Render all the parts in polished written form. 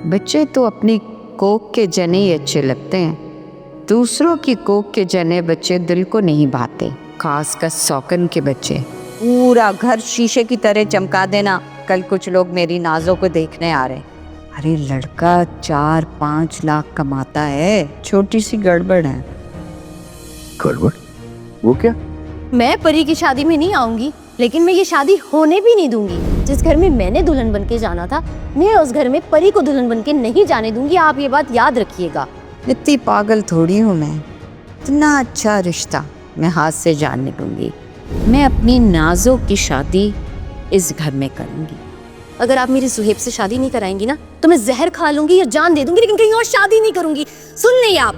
बच्चे तो अपनी कोख के जने ही अच्छे लगते हैं, दूसरों की कोख के जने बच्चे दिल को नहीं भाते, खासकर सौकन के बच्चे। पूरा घर शीशे की तरह चमका देना, कल कुछ लोग मेरी नाजों को देखने आ रहे। अरे लड़का 4-5 लाख कमाता है, छोटी सी गड़बड़ है। गड़बड़? वो क्या? मैं परी की शादी में नहीं आऊंगी, लेकिन मैं ये शादी होने भी नहीं दूंगी। जिस घर में मैंने दुल्हन बनके जाना था, मैं उस घर में परी को दुल्हन बनके नहीं जाने दूंगी। आप ये बात याद रखिएगा। इतनी पागल थोड़ी हूँ मैं, इतना अच्छा रिश्ता मैं हाथ से जाने दूंगी। मैं अपनी नाजों की शादी इस घर में करूंगी। अगर आप मेरी सुहेब से शादी नहीं कराएंगी ना, तो मैं जहर खा लूंगी या जान दे दूंगी, लेकिन कहीं और शादी नहीं करूंगी। सुन नहीं आप?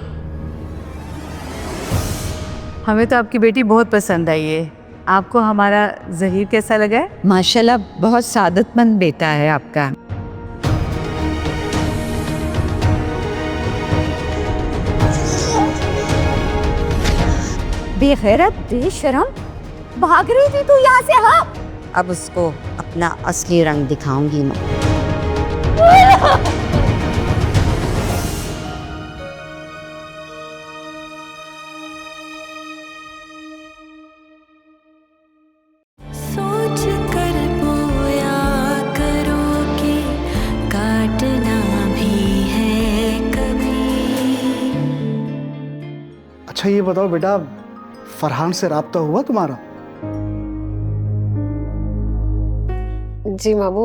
हमें तो आपकी बेटी बहुत पसंद आई है। आपको हमारा ज़हीर कैसा लगा है? माशाल्लाह बहुत सादतमंद बेटा है आपका। बेगैरत, बेशरम, भाग रही थी तू यहाँ से? हाँ, अब उसको अपना असली रंग दिखाऊंगी मैं। सोच कर बोया करो कि काटना भी है कभी। अच्छा ये बताओ बेटा, फरहान से राब्ता हुआ तुम्हारा? जी मामू,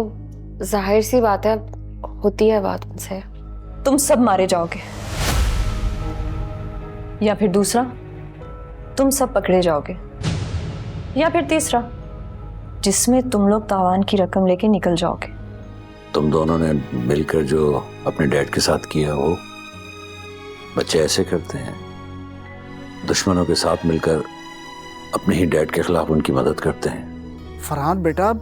जाहिर सी बात है, होती है बात उनसे। तुम सब मारे जाओगे, या फिर दूसरा तुम सब पकड़े जाओगे, या फिर तीसरा जिसमें तुम लोग तावान की रकम लेके निकल जाओगे। तुम दोनों ने मिलकर जो अपने डैड के साथ किया, वो बच्चे ऐसे करते हैं, दुश्मनों के साथ मिलकर अपने ही डैड के खिलाफ उनकी मदद करते हैं। फरहान बेटा,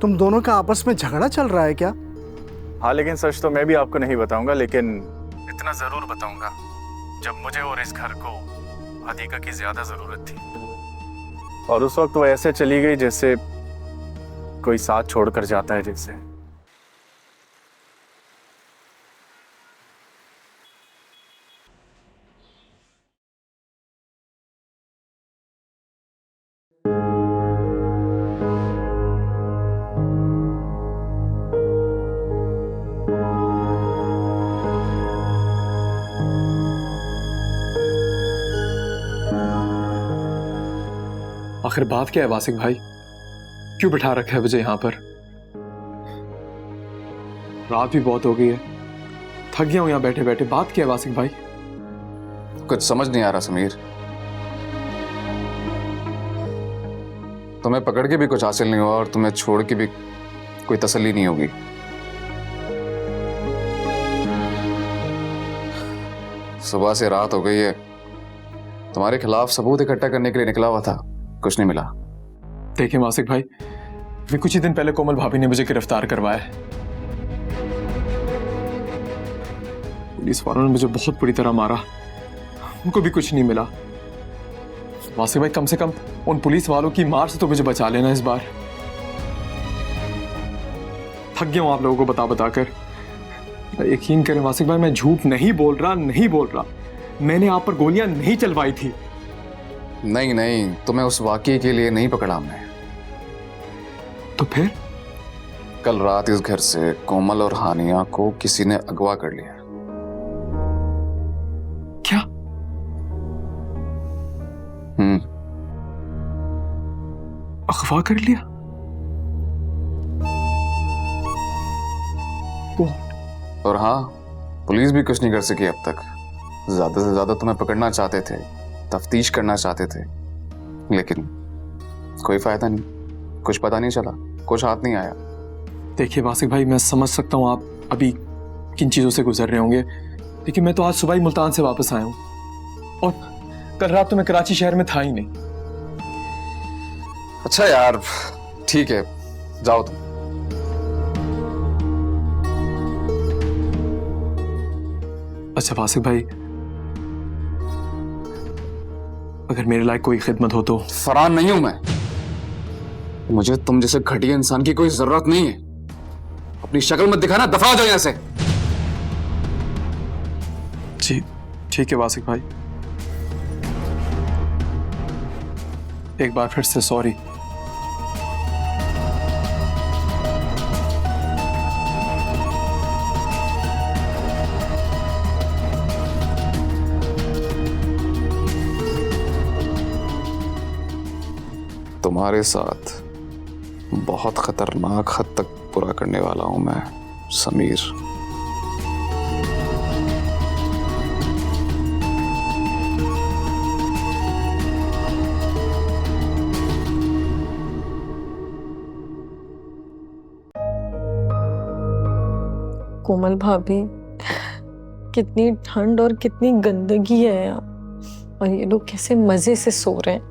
तुम दोनों का आपस में झगड़ा चल रहा है क्या? हाँ, लेकिन सच तो मैं भी आपको नहीं बताऊंगा, लेकिन इतना जरूर बताऊंगा, जब मुझे और इस घर को अदीका की ज्यादा जरूरत थी, और उस वक्त वो ऐसे चली गई जैसे कोई साथ छोड़कर जाता है। जैसे आखिर बात क्या है वासिक भाई? क्यों बिठा रखा है मुझे यहाँ पर? रात भी बहुत हो गई है, थक गया हूं यहाँ बैठे बैठे। बात क्या है वासिक भाई? कुछ समझ नहीं आ रहा समीर। तुम्हें पकड़ के भी कुछ हासिल नहीं हुआ और तुम्हें छोड़ के भी कोई तसल्ली नहीं होगी। सुबह से रात हो गई है, तुम्हारे खिलाफ सबूत इकट्ठा करने के लिए निकला हुआ था, कुछ नहीं मिला। देखिए वासिक भाई, अभी कुछ ही दिन पहले कोमल भाभी ने मुझे गिरफ्तार करवाया है। पुलिस वालों ने मुझे बहुत बुरी तरह मारा, उनको भी कुछ नहीं मिला। वासिक भाई, कम से कम उन पुलिस वालों की मार से तो मुझे बचा लेना इस बार। थक गया हूं आप लोगों को बता बता कर। यकीन करें वासिक भाई, मैं झूठ नहीं बोल रहा। मैंने आप पर गोलियां नहीं चलवाई थी। नहीं नहीं, तुम्हें उस वाकये के लिए नहीं पकड़ा हमने। तो फिर? कल रात इस घर से कोमल और हानिया को किसी ने अगवा कर लिया। क्या? अगवा कर लिया? और हाँ, पुलिस भी कुछ नहीं कर सकी अब तक। ज्यादा से ज्यादा तुम्हें पकड़ना चाहते थे, तफ्तीश करना चाहते थे, लेकिन कोई फायदा नहीं, कुछ पता नहीं चला, कुछ हाथ नहीं आया। देखिए वासिक भाई, मैं समझ सकता हूँ आप अभी किन चीज़ों से गुजर रहे होंगे, लेकिन मैं तो आज सुबह ही मुल्तान से वापस आया हूँ, और कल रात तो मैं कराची शहर में था ही नहीं। अच्छा यार, ठीक है, जाओ तुम। अच्छा वासिक भाई, अगर मेरे लायक कोई खिदमत हो तो। फरहान नहीं हूं मैं, मुझे तुम जैसे घटिया इंसान की कोई जरूरत नहीं है। अपनी शक्ल मत दिखाना, दफा हो जाओ यहां से। ठीक है वासिक भाई, एक बार फिर से सॉरी। तुम्हारे साथ बहुत खतरनाक हद तक बुरा करने वाला हूं मैं समीर। कोमल भाभी, कितनी ठंड और कितनी गंदगी है यहाँ, और ये लोग कैसे मजे से सो रहे हैं।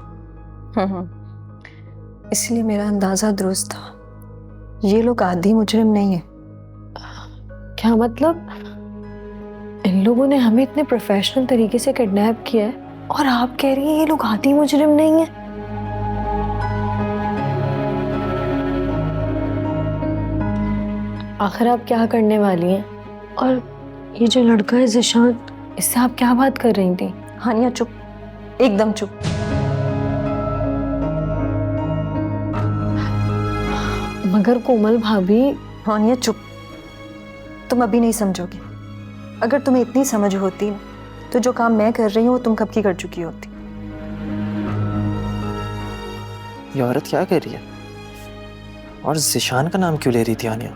इसलिए मेरा अंदाजा दुरुस्त था, ये लोग आदि मुजरिम नहीं है। क्या मतलब? इन लोगों ने हमें इतने प्रोफेशनल तरीके से किडनैप किया है और आप कह रही हैं ये लोग आदि मुजरिम नहीं है? आखिर आप क्या करने वाली हैं? और ये जो लड़का है ज़िशान, इससे आप क्या बात कर रही थी? हानिया चुप, एकदम चुप। मगर कोमल भाभी। हानिया चुप, तुम अभी नहीं समझोगी। अगर तुम्हें इतनी समझ होती तो जो काम मैं कर रही हूँ वो तुम कब की कर चुकी होती। ये औरत क्या कर रही है और ज़िशान का नाम क्यों ले रही थी हानिया?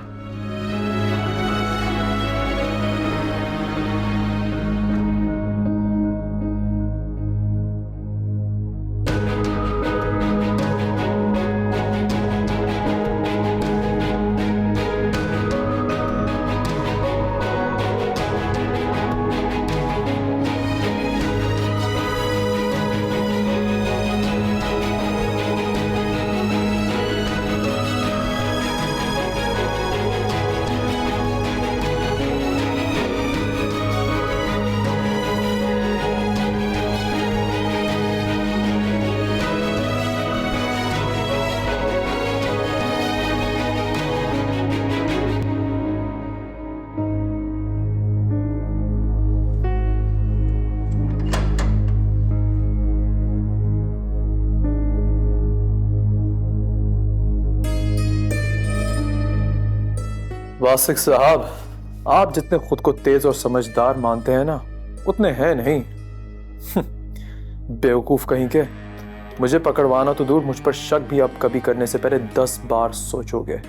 वासिक साहब, आप जितने खुद को तेज और समझदार मानते हैं ना, उतने हैं नहीं। बेवकूफ कहीं के। मुझे पकड़वाना तो दूर, मुझ पर शक भी आप कभी करने से पहले 10 बार सोचोगे।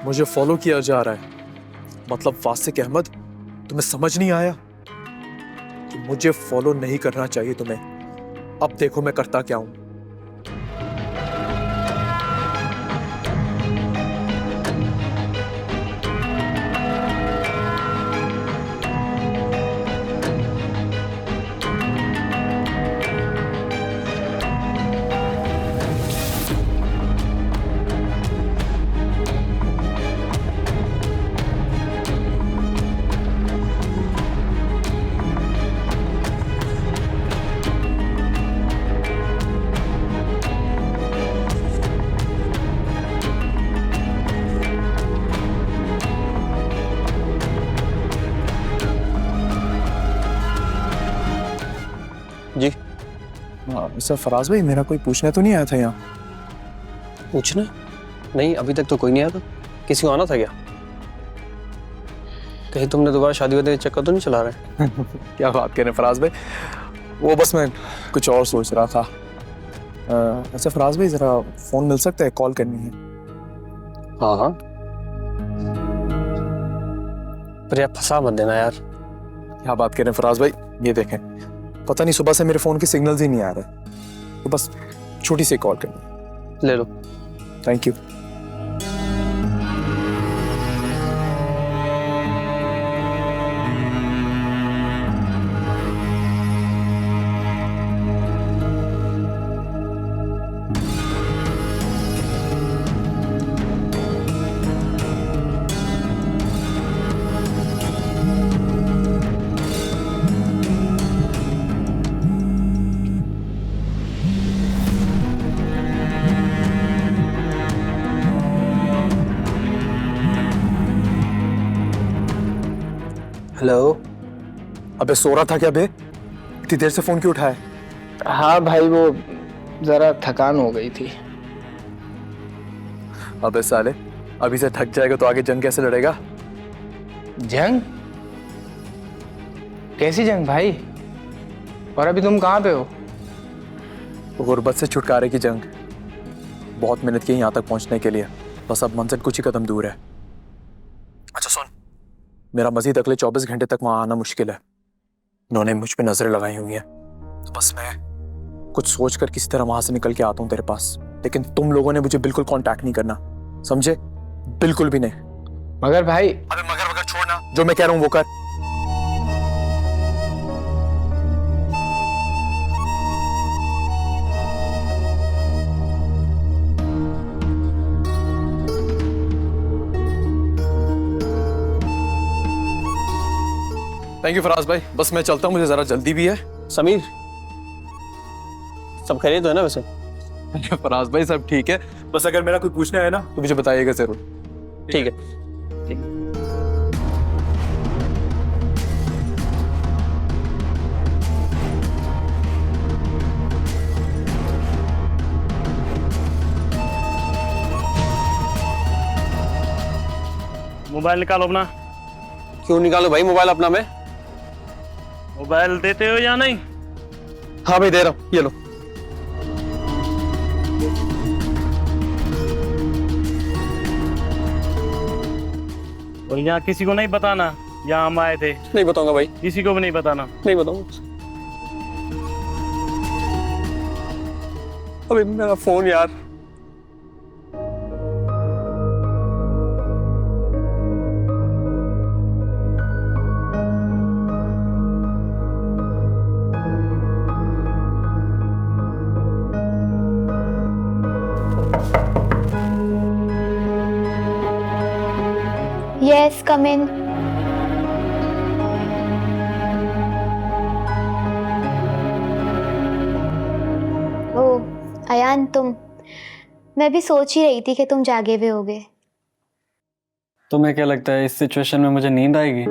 मुझे फॉलो किया जा रहा है, मतलब वासिक अहमद, तुम्हें समझ नहीं आया कि मुझे फॉलो नहीं करना चाहिए तुम्हें। अब देखो मैं करता क्या हूं। सर फराज भाई, मेरा कोई पूछने तो नहीं आया था यहाँ? पूछना? नहीं, अभी तक तो कोई नहीं आया था। किसी को आना था क्या? कहीं तुमने दोबारा शादी वादी का चक्कर तो नहीं चला रहे? क्या बात कह रहे हैं फराज भाई, वो बस मैं कुछ और सोच रहा था। अच्छा फराज भाई, जरा फोन मिल सकता है, कॉल करनी है। हाँ हाँ, पर यार फंसा मत देना यार। क्या बात कह रहे हैं फराज भाई, ये देखें, पता नहीं सुबह से मेरे फोन के सिग्नल्स ही नहीं आ रहे, तो बस छोटी सी कॉल करनी। ले लो। Thank you. हेलो। अबे सो रहा था क्या बे? इतनी देर से फोन क्यों उठाया? हाँ भाई, वो जरा थकान हो गई थी। अबे साले, अभी से थक जाएगा तो आगे जंग कैसे लड़ेगा? जंग? कैसी जंग भाई? और अभी तुम कहाँ पे हो? गुर्बत से छुटकारे की जंग। बहुत मेहनत की यहाँ तक पहुँचने के लिए, बस अब मंजिल कुछ ही कदम दूर है। अच्छा सुन, मेरा मजीद अगले 24 घंटे तक वहां आना मुश्किल है। उन्होंने मुझ पे नजरें लगाई हुई हैं, तो बस मैं कुछ सोचकर किसी तरह वहां से निकल के आता हूँ तेरे पास। लेकिन तुम लोगों ने मुझे बिल्कुल कांटेक्ट नहीं करना, समझे? बिल्कुल भी नहीं। मगर भाई। अबे मगर छोड़ना, जो मैं कह रहा हूँ वो कर। थैंक यू फराज भाई, बस मैं चलता हूँ, मुझे जरा जल्दी भी है। समीर, सब खैरियत तो है ना वैसे? फराज भाई सब ठीक है, बस अगर मेरा कोई पूछना है ना तो मुझे बताइएगा जरूर। ठीक है। मोबाइल निकालो अपना। क्यों निकालो भाई मोबाइल अपना? मैं मोबाइल देते हो या नहीं? हाँ भाई दे रहा हूँ, ये लो। और यहाँ किसी को नहीं बताना यहाँ हम आए थे? नहीं बताऊंगा भाई। किसी को भी नहीं बताना? नहीं बताऊंगा। अबे मेरा फोन यार। Yes, come in. ओह, अयान तुम। मैं भी सोच ही रही थी कि तुम जागे हुए होगे। तुम्हें क्या लगता है इस सिचुएशन में मुझे नींद आएगी?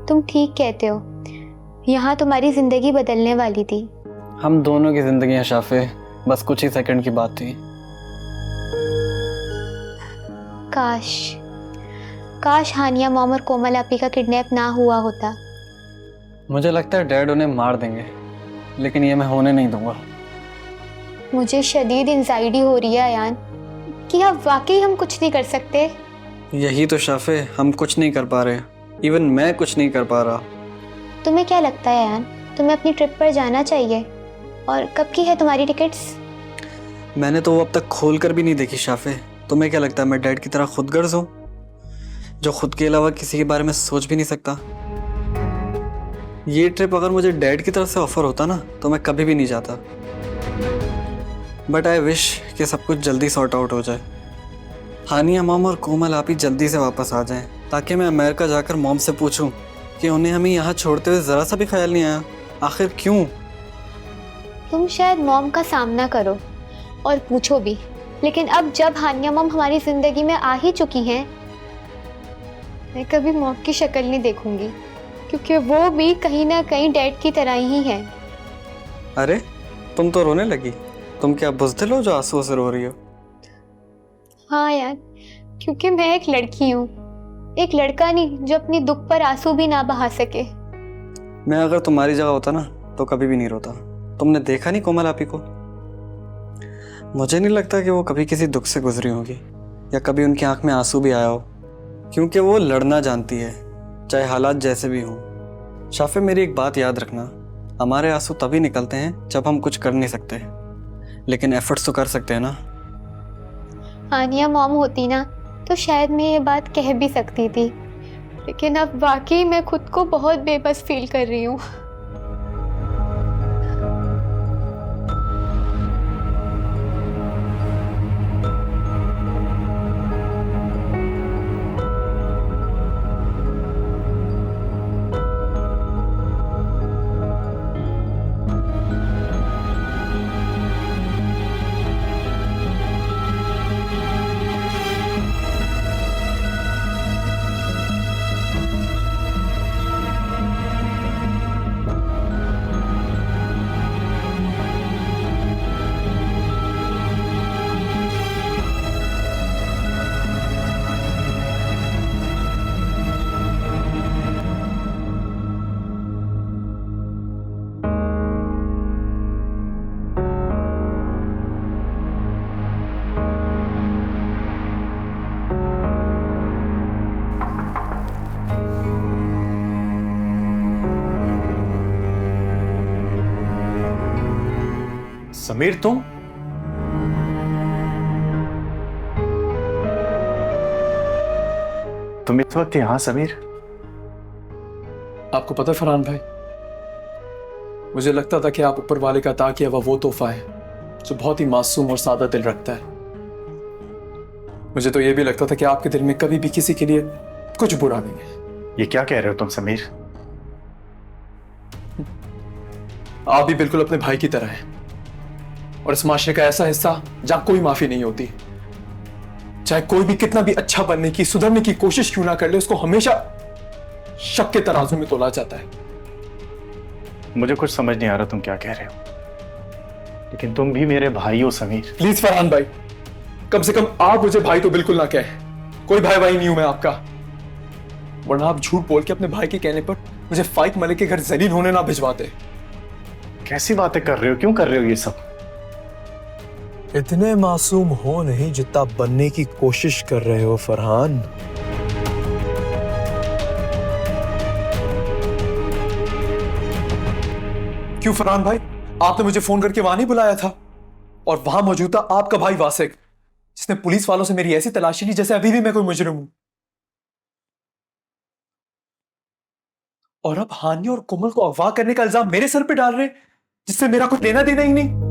तुम ठीक कहते हो। यहाँ तुम्हारी जिंदगी बदलने वाली थी। हम दोनों की जिंदगियां शाफे, बस कुछ ही सेकंड की बात थी। काश हानिया मॉम और कोमल आपी का किडनैप ना हुआ होता। मुझे लगता है डैड उन्हें मार देंगे, लेकिन ये मैं होने नहीं दूंगा। मुझे शदीद एंजाइटी हो रही है अयान कि अब वाकई हम कुछ नहीं कर सकते। यही तो शाफे, हम कुछ नहीं कर पा रहे। इवन मैं कुछ नहीं कर पा रहा। तुम्हें क्या लगता है अयान, तुम्हें अपनी ट्रिप पर जाना चाहिए? और कब की है तुम्हारी टिकट्स? मैंने तो वो अब तक खोल कर भी नहीं देखी शाफे। तुम्हें क्या लगता है मैं डैड की तरह खुदगर्ज हूँ, जो खुद के अलावा किसी के बारे में सोच भी नहीं सकता? ये ट्रिप अगर मुझे डैड की तरफ से ऑफर होता ना तो मैं कभी भी नहीं जाता। बट आई विश कि सब कुछ जल्दी सॉर्ट आउट हो जाए। हानिया मॉम और कोमल आप ही जल्दी से वापस आ जाएं, ताकि मैं अमेरिका जाकर मॉम से पूछूं कि उन्हें हमें यहाँ छोड़ते हुए ज़रा सा भी ख्याल नहीं आया। आखिर क्यों? तुम शायद मॉम का सामना करो और पूछो भी, लेकिन अब जब हानिया मॉम हमारी ज़िंदगी में आ ही चुकी हैं, मैं कभी मॉम की शक्ल नहीं देखूंगी, क्योंकि वो भी कहीं ना कहीं डैड की तरह ही है। अरे तुम तो रोने लगी। तुम क्या बुज़दिल हो जो आंसुओं से रो रही हो? हाँ यार, क्योंकि मैं एक लड़की हूँ, एक लड़का नहीं जो अपनी दुख पर आंसू भी ना बहा सके। मैं अगर तुम्हारी जगह होता ना तो कभी भी नहीं रोता। तुमने देखा नहीं कोमल आपी को? मुझे नहीं लगता कि वो कभी किसी दुख से गुजरी होगी या कभी उनकी आंख में आंसू भी आया हो, क्योंकि वो लड़ना जानती है, चाहे हालात जैसे भी हों। शाफे, मेरी एक बात याद रखना, हमारे आंसू तभी निकलते हैं जब हम कुछ कर नहीं सकते, लेकिन एफर्ट्स तो कर सकते हैं ना। हानिया मॉम होती ना तो शायद मैं ये बात कह भी सकती थी, लेकिन अब वाकई मैं खुद को बहुत बेबस फील कर रही हूँ। समीर, तुम? तुम इस वक्त यहाँ? समीर, आपको पता है फरहान भाई, मुझे लगता था कि आप ऊपर वाले का अता किया हुआ वो तोहफा है जो बहुत ही मासूम और सादा दिल रखता है। मुझे तो ये भी लगता था कि आपके दिल में कभी भी किसी के लिए कुछ बुरा नहीं है। ये क्या कह रहे हो तुम समीर? आप भी बिल्कुल अपने भाई की तरह हैं और इस माशरे का ऐसा हिस्सा जहां कोई माफी नहीं होती। चाहे कोई भी कितना भी अच्छा बनने की, सुधरने की कोशिश क्यों ना कर ले, उसको हमेशा शक के तराजू में तोला जाता है। मुझे कुछ समझ नहीं आ रहा तुम क्या कह रहे हो, लेकिन तुम भी मेरे भाई हो समीर। प्लीज फरहान भाई, कम से कम आप मुझे भाई तो बिल्कुल ना कहें। कोई भाई भाई नहीं हूं मैं आपका, वरना आप झूठ बोल के अपने भाई के कहने पर मुझे फाइक मलिक के घर जलील होने ना भिजवाते। कैसी बातें कर रहे हो? क्यों कर रहे हो ये सब? इतने मासूम हो नहीं जितना बनने की कोशिश कर रहे हो फरहान। क्यों फरहान भाई, आपने मुझे फोन करके वहां नहीं बुलाया था? और वहां मौजूद था आपका भाई वासिक, जिसने पुलिस वालों से मेरी ऐसी तलाशी ली जैसे अभी भी मैं कोई मुजरिम हूं। और अब हानिया और कोमल को अगवा करने का इल्जाम मेरे सर पे डाल रहे, जिससे मेरा कुछ लेना देना ही नहीं।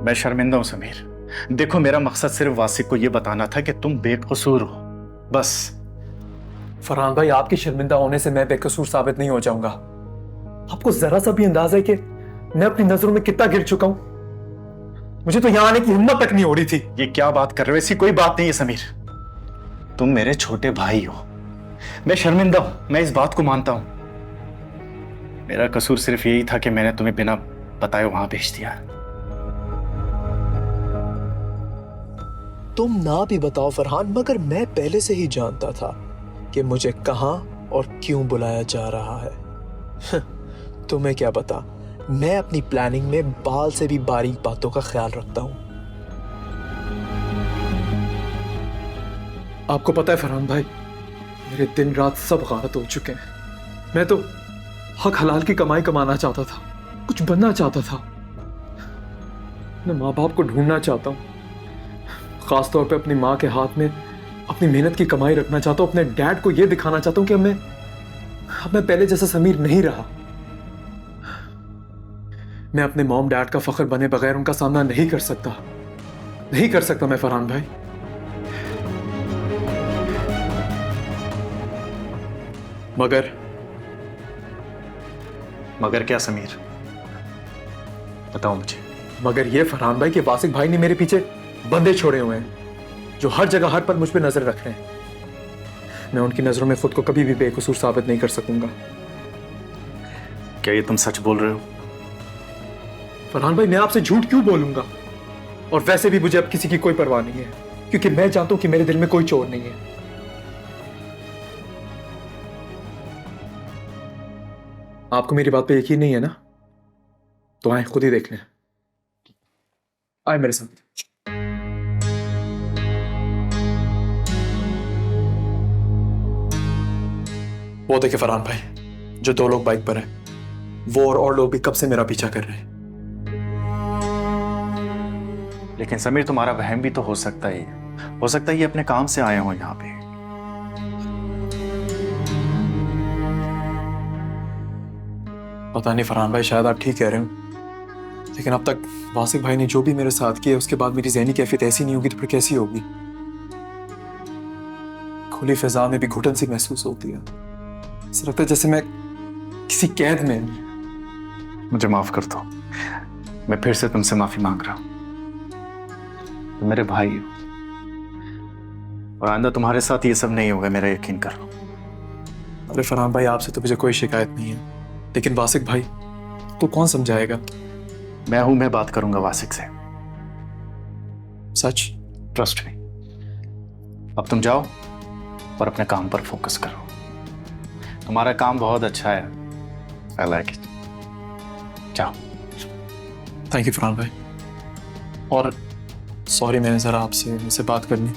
मैं शर्मिंदा हूं समीर। देखो, मेरा मकसद सिर्फ वासिक को यह बताना था कि तुम बेकसूर हो, बस। फरहान भाई, आपके शर्मिंदा होने से मैं बेकसूर साबित नहीं हो जाऊंगा। आपको जरा सा भी अंदाजा है कि मैं अपनी नजरों में कितना गिर चुका हूं? मुझे तो यहां आने की हिम्मत तक नहीं हो रही थी। ये क्या बात कर रहे हो? ऐसी कोई बात नहीं है समीर। तुम मेरे छोटे भाई हो। मैं शर्मिंदा हूं, मैं इस बात को मानता हूं। मेरा कसूर सिर्फ यही था कि मैंने तुम्हें बिना बताए वहां भेज दिया। तुम ना भी बताओ फरहान, मगर मैं पहले से ही जानता था कि मुझे कहां और क्यों बुलाया जा रहा है। तुम्हें क्या पता, मैं अपनी प्लानिंग में बाल से भी बारीक बातों का ख्याल रखता हूं। आपको पता है फरहान भाई, मेरे दिन रात सब गारत हो चुके हैं। मैं तो हक हलाल की कमाई कमाना चाहता था, कुछ बनना चाहता था, मैं माँ बाप को ढूंढना चाहता हूँ, खास तौर पे अपनी माँ के हाथ में अपनी मेहनत की कमाई रखना चाहता हूँ। अपने डैड को यह दिखाना चाहता हूँ कि अब मैं पहले जैसा समीर नहीं रहा। मैं अपने मॉम डैड का फख्र बने बगैर उनका सामना नहीं कर सकता, नहीं कर सकता मैं फरहान भाई। मगर क्या समीर? बताओ मुझे। मगर ये फरहान भाई कि वासिक भाई ने मेरे पीछे बंदे छोड़े हुए हैं, जो हर जगह हर पल मुझ पे नजर रख रहे हैं। मैं उनकी नज़रों में खुद को कभी भी बेकसूर साबित नहीं कर सकूंगा। क्या ये तुम सच बोल रहे हो? फरहान भाई, मैं आपसे झूठ क्यों बोलूंगा? और वैसे भी मुझे अब किसी की कोई परवाह नहीं है, क्योंकि मैं जानता हूं कि मेरे दिल में कोई चोर नहीं है। आपको मेरी बात पे यकीन नहीं है ना? तो आए खुद ही देख लें। आए मेरे साथ। वो देखे फरहान भाई, जो 2 लोग बाइक पर हैं, वो और लोग भी कब से मेरा पीछा कर रहे हैं। लेकिन समीर, तुम्हारा वहम भी तो हो सकता ही है। हो सकता है ये अपने काम से आए हो यहाँ पे। पता नहीं फरहान भाई, शायद आप ठीक कह रहे हो, लेकिन अब तक वासिक भाई ने जो भी मेरे साथ किया उसके बाद मेरी ज़हनी कैफियत ऐसी नहीं होगी तो फिर कैसी होगी? खुली फिजा में भी घुटन सी महसूस होती है। ऐसा लगता है जैसे मैं किसी कैद में। मुझे माफ कर दो, मैं फिर से तुमसे माफी मांग रहा हूं। तुम मेरे भाई हो और आइंदा तुम्हारे साथ ये सब नहीं होगा, मेरा यकीन करो। अरे फरहान भाई, आपसे तो मुझे कोई शिकायत नहीं है, लेकिन वासिक भाई तो कौन समझाएगा? मैं हूं, मैं बात करूंगा वासिक से। सच? Trust me. अब तुम जाओ और अपने काम पर फोकस करो। तुम्हारा काम बहुत अच्छा है, आई लाइक इट। जाओ। थैंक यू फरहान भाई, और सॉरी मैंने ज़रा आपसे बात करनी